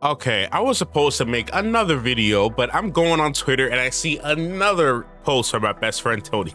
Okay, I was supposed to make another video, but I'm going on Twitter and I see another post from my best friend Tony.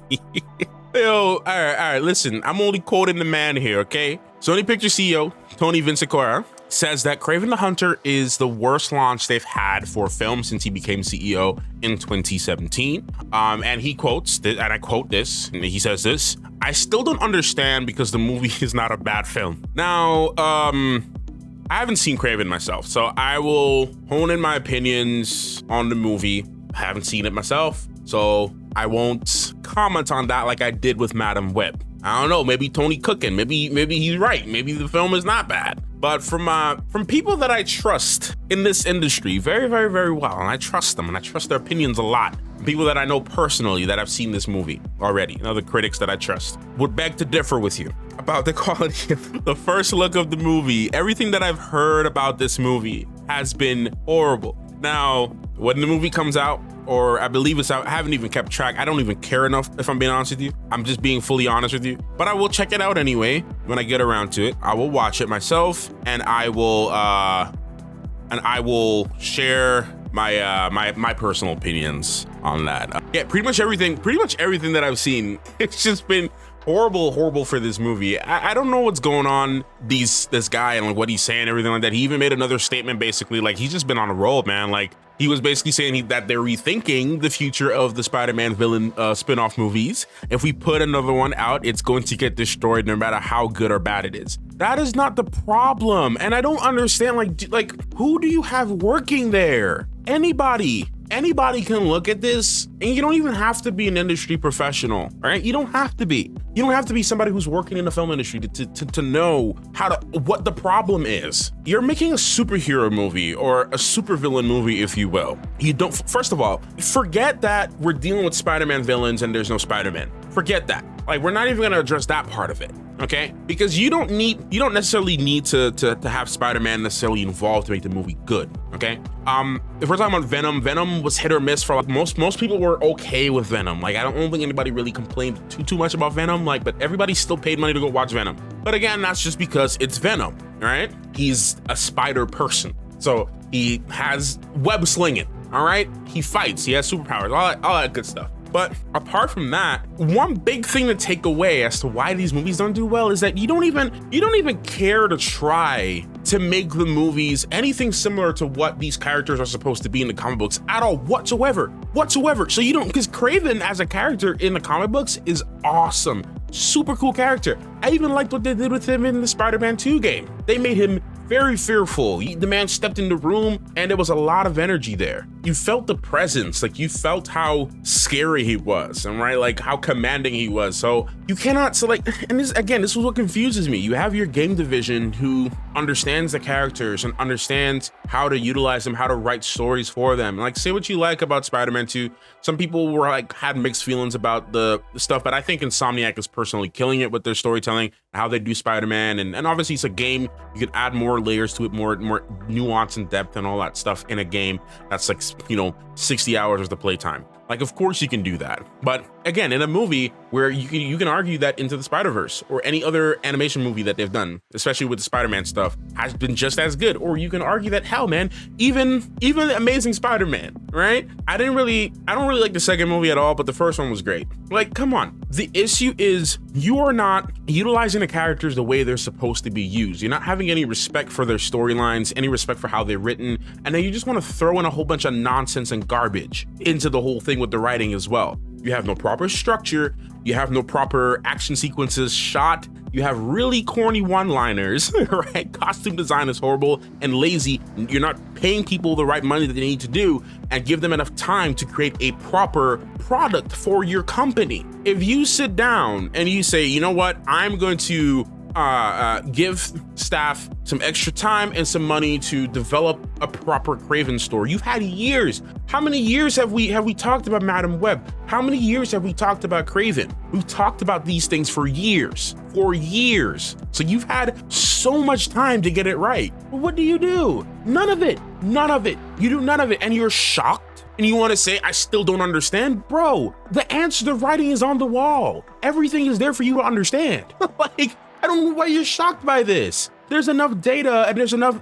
Yo, all right, listen, I'm only quoting the man here, okay? Sony Picture CEO, Tony Vinciquerra, says that Kraven the Hunter is the worst launch they've had for film since he became CEO in 2017. And he quotes, and I quote this, and he says this: "I still don't understand because the movie is not a bad film." Now, I haven't seen Kraven myself, so I will hone in my opinions on the movie. I haven't seen it myself, so I won't comment on that like I did with Madam Web. I don't know, maybe Tony cooking, maybe he's right, maybe the film is not bad. But from people that I trust in this industry very, very, very well, and I trust them, and I trust their opinions a lot, people that I know personally that have seen this movie already, and other critics that I trust, would beg to differ with you about the quality of the first look of the movie. Everything that I've heard about this movie has been horrible. Now, when the movie comes out, or I believe it's out, I haven't even kept track. I don't even care enough, if I'm being honest with you. I'm just being fully honest with you. But I will check it out anyway when I get around to it. I will watch it myself, and I will share my personal opinions on that. Yeah, pretty much everything that I've seen, it's just been horrible for this movie. I don't know what's going on, this guy and like what he's saying, everything like that. He even made another statement, basically like he's just been on a roll, man. Like he was basically saying that they're rethinking the future of the Spider-Man villain spin-off movies. If we put another one out, it's going to get destroyed no matter how good or bad it is. That is not the problem, and I don't understand, like who do you have working there? Anybody can look at this, and you don't even have to be an industry professional, right? You don't have to be. You don't have to be somebody who's working in the film industry to know what the problem is. You're making a superhero movie or a supervillain movie, if you will. You don't, first of all, forget that we're dealing with Spider-Man villains and there's no Spider-Man. Forget that. Like, we're not even gonna address that part of it, okay? Because you don't necessarily need to have Spider-Man necessarily involved to make the movie good, okay? If we're talking about Venom was hit or miss for like most people were okay with Venom. Like, I don't think anybody really complained too much about Venom, like, but everybody still paid money to go watch Venom. But again, that's just because it's Venom, right? He's a spider person, so he has web slinging, all right? He fights, he has superpowers, all that good stuff. But apart from that, one big thing to take away as to why these movies don't do well is that you don't even care to try to make the movies anything similar to what these characters are supposed to be in the comic books at all, whatsoever. So you don't, because Kraven as a character in the comic books is awesome, super cool character. I even liked what they did with him in the Spider-Man 2 game. They made him very fearful. The man stepped in the room and there was a lot of energy there. You felt the presence, like you felt how scary he was, and right, like how commanding he was. So you cannot, so like, and this is what confuses me. You have your game division who understands the characters and understands how to utilize them, how to write stories for them. Like, say what you like about Spider-Man 2. Some people were like, had mixed feelings about the stuff, but I think Insomniac is personally killing it with their storytelling, how they do Spider-Man, and obviously it's a game. You can add more layers to it, more nuance and depth and all that stuff in a game that's like, 60 hours worth of playtime. Like, of course you can do that. But again, in a movie where you can argue that Into the Spider-Verse or any other animation movie that they've done, especially with the Spider-Man stuff, has been just as good. Or you can argue that, hell, man, even Amazing Spider-Man, right? I don't really like the second movie at all, but the first one was great. Like, come on. The issue is you are not utilizing the characters the way they're supposed to be used. You're not having any respect for their storylines, any respect for how they're written, and then you just want to throw in a whole bunch of nonsense and garbage into the whole thing with the writing as well. You have no proper structure, you have no proper action sequences shot, you have really corny one-liners, right? Costume design is horrible and lazy. You're not paying people the right money that they need to do and give them enough time to create a proper product for your company. If you sit down and you say, you know what, I'm going to give staff some extra time and some money to develop a proper Kraven story. You've had years. How many years have we talked about Madam Web? How many years have we talked about Kraven? We've talked about these things for years. So you've had so much time to get it right. But what do? None of it. You do none of it, and you're shocked? And you want to say, I still don't understand? Bro, the answer, the writing is on the wall. Everything is there for you to understand. Like, I don't know why you're shocked by this. there's enough data and there's enough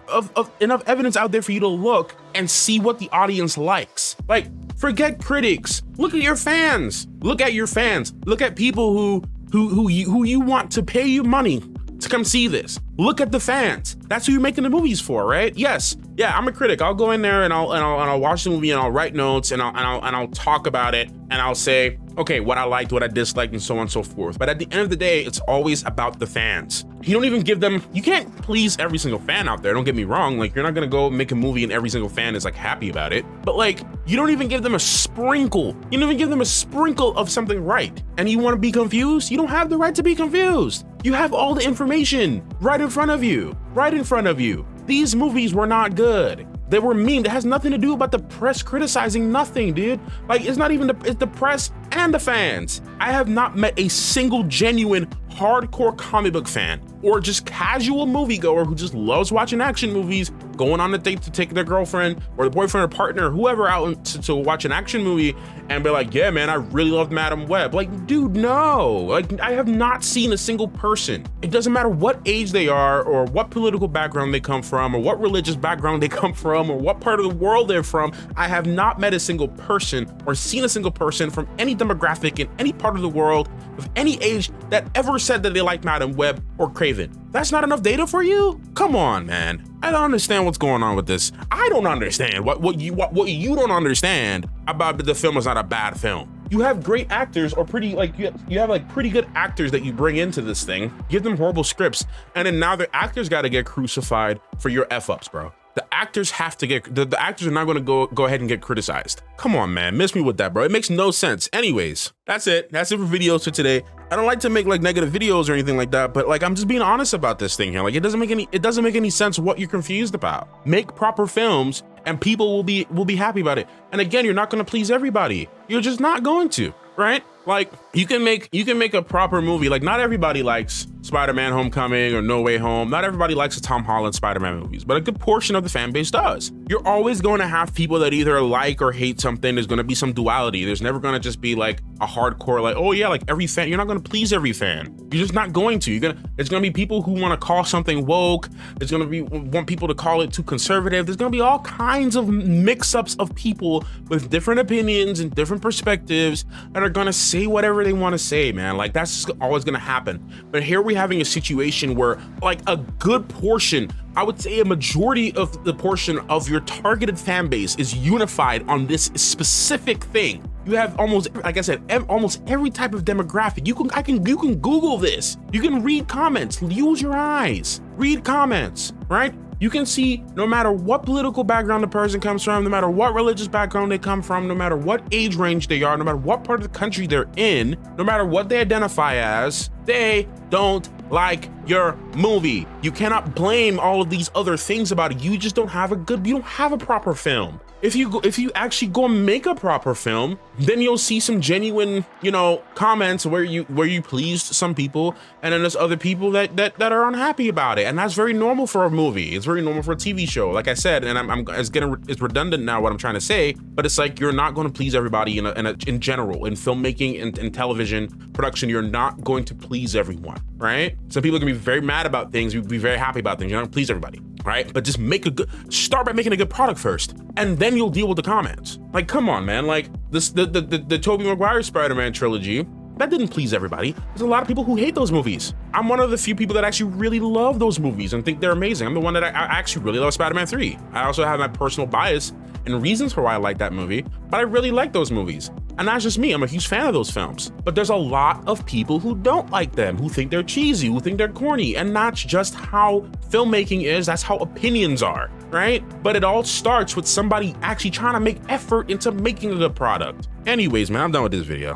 enough evidence out there for you to look and see what the audience likes. Like, forget critics. Look at your fans. Look at your fans. Look at people who you want to pay you money to come see this. Look at the fans. That's who you're making the movies for, right? Yes. Yeah, I'm a critic. I'll go in there and I'll watch the movie and I'll write notes and I'll talk about it and I'll say, okay, what I liked, what I disliked, and so on and so forth. But at the end of the day, it's always about the fans. You don't even give them, you can't please every single fan out there. Don't get me wrong. Like, you're not gonna go make a movie and every single fan is like happy about it. But like, you don't even give them a sprinkle. You don't even give them a sprinkle of something right. And you wanna be confused? You don't have the right to be confused. You have all the information right in front of you, right in front of you. These movies were not good. They were mean. It has nothing to do about the press criticizing nothing, dude. Like, it's not even it's the press and the fans. I have not met a single genuine hardcore comic book fan or just casual moviegoer who just loves watching action movies, going on a date to take their girlfriend or the boyfriend or partner or whoever out to watch an action movie and be like, yeah, man, I really loved Madam Web. Like, dude, no. Like, I have not seen a single person. It doesn't matter what age they are or what political background they come from or what religious background they come from or what part of the world they're from. I have not met a single person or seen a single person from any demographic in any part of the world of any age that ever said that they like Madam Web or Kraven. That's not enough data for you? Come on, man. I don't understand what's going on with this. I don't understand what you don't understand about the film is not a bad film. You have great actors or pretty, like, you have like pretty good actors that you bring into this thing, give them horrible scripts, and then now the actors got to get crucified for your F-ups, bro. The actors have to get, the actors are not going to go ahead and get criticized. Come on, man, miss me with that, bro. It makes no sense. Anyways, that's it for videos for today. I don't like to make like negative videos or anything like that, but like, I'm just being honest about this thing here. Like, it doesn't make any sense what you're confused about. Make proper films and people will be happy about it. And again, you're not going to please everybody. You're just not going to, right? Like, you can make a proper movie. Like, not everybody likes Spider-Man Homecoming or No Way Home. Not everybody likes the Tom Holland Spider-Man movies, but a good portion of the fan base does. You're always going to have people that either like or hate something. There's going to be some duality. There's never going to just be like a hardcore, like, oh yeah, like every fan. You're not going to please every fan. You're just not going to. There's going to be people who want to call something woke. There's going to want people to call it too conservative. There's going to be all kinds of mix-ups of people with different opinions and different perspectives that are going to say whatever they want to say, man. Like, that's just always going to happen. But here we're having a situation where like a good portion, I would say a majority of the portion of your targeted fan base is unified on this specific thing. You have almost, like I said, almost every type of demographic. You can Google this. You can read comments. Use your eyes. Read comments, right? You can see no matter what political background the person comes from, no matter what religious background they come from, no matter what age range they are, no matter what part of the country they're in, no matter what they identify as, they don't like your movie. You cannot blame all of these other things about it. You just don't have you don't have a proper film. If you actually go and make a proper film, then you'll see some genuine, comments where you pleased some people, and then there's other people that are unhappy about it, and that's very normal for a movie. It's very normal for a TV show, like I said, and it's redundant now what I'm trying to say, but it's like you're not going to please everybody in general in filmmaking and in television production. You're not going to please everyone, right? Some people are gonna be very mad about things, be very happy about things. You're not gonna please everybody, right? But just start by making a good product first, and then you'll deal with the comments. Like, come on, man. Like the Tobey Maguire Spider-Man trilogy, that didn't please everybody. There's a lot of people who hate those movies. I'm one of the few people that actually really love those movies and think they're amazing. I'm the one that I actually really love Spider-Man 3. I also have my personal bias and reasons for why I like that movie, but I really like those movies. And that's just me. I'm a huge fan of those films. But there's a lot of people who don't like them, who think they're cheesy, who think they're corny. And that's just how filmmaking is. That's how opinions are, right? But it all starts with somebody actually trying to make effort into making a good product. Anyways, man, I'm done with this video.